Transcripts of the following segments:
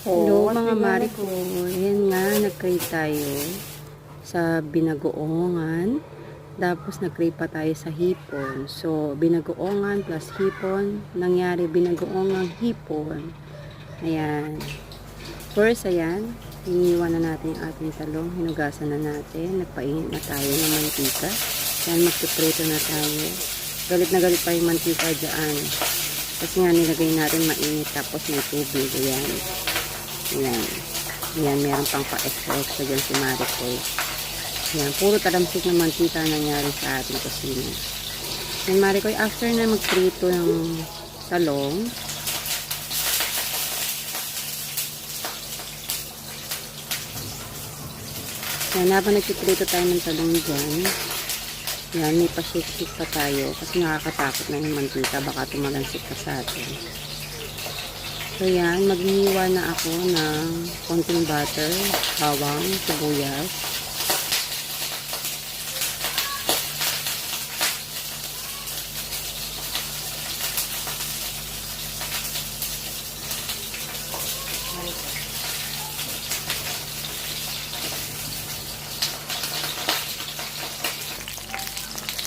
Hello mga mari ko. Ayan nga, nag-crave tayo sa binagoongan. Tapos nag-crave pa tayo sa hipon. So, binagoongan plus hipon. Nangyari binagoongang hipon. Ayan. First, ayan. Iniwan na natin yung ating talong. Hinugasan na natin. Nagpainit na tayo ng mantika. Ayan, magpiprito na tayo. Galit na galit pa yung mantika dyan. Kasi nga nilagay natin mainit tapos may tubig. Ayan. Ayan. Ayan, meron pang pa-extra dyan si Maricoy. Ayan, puro talamsik ng mantika nangyari sa ating kusina. Ayan, Maricoy, after na magprito ng talong, ayan, habang nagpiprito tayo ng talong dyan, ayan, may pa-shake-shake pa tayo kasi nakakatakot na yung mantika, baka tumalansik ka sa atin. So yan, maghihiwa na ako ng konting butter, bawang, sibuyas.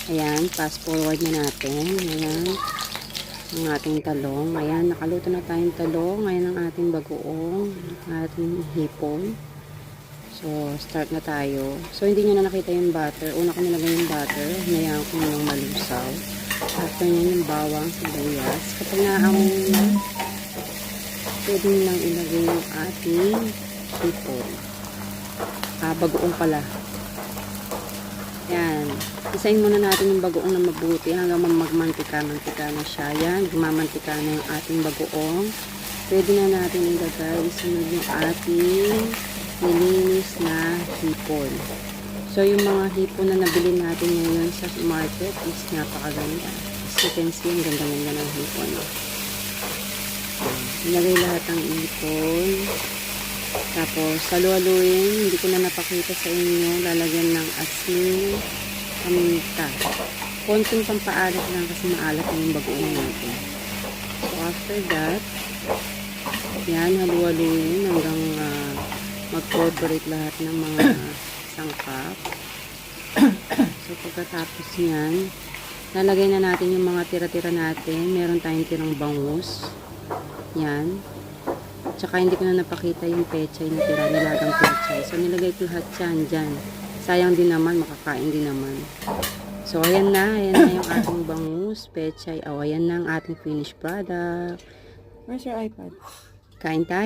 Ayan, fast forward na natin. Ayan. Ang ating talong. Ayan, nakaluto na tayong talong. Ayan ang ating bagoong, ang ating hipon. So, start na tayo. So, hindi nyo na nakita yung butter. Una ko nilagay yung butter. Hinayaan ko nung malusaw. After nyo yung bawang, sibuyas. Kapag naamoy nyo, pwede nyo lang ilagay yung ating hipon. Bagoong pala. Yan. Isayin muna natin yung bagoong na mabuti hanggang magmantika-mantika na siya. Yan. Gumamantika na yung ating bagoong. Pwede na natin ilagay. Isunod yung ating nilinis na hipon. So, yung mga hipon na nabili natin ngayon sa market is napakaganda. As you can see, ang ganda-ganda ng hipon. Ilagay lahat ng hipon. Tapos, halu-haluin. Hindi ko na napakita sa inyo. Lalagyan ng asin, paminta. Konting pampaalat lang kasi maalat yung bagoong natin. So, after that, yan, halu-haluin hanggang mag-corporate lahat ng mga sangkap. So, pagkatapos yan, lalagay na natin yung mga tira-tira natin. Meron tayong tirang bangus. Yan. Tsaka hindi ko na napakita yung pechay na tira, nilagang pechay. So, nilagay ko lahat yan dyan. Sayang din naman, makakain din naman. So, ayan na yung ating bangus, pechay. Ayan na ang ating finished product. Where's your iPad? Kain tayo.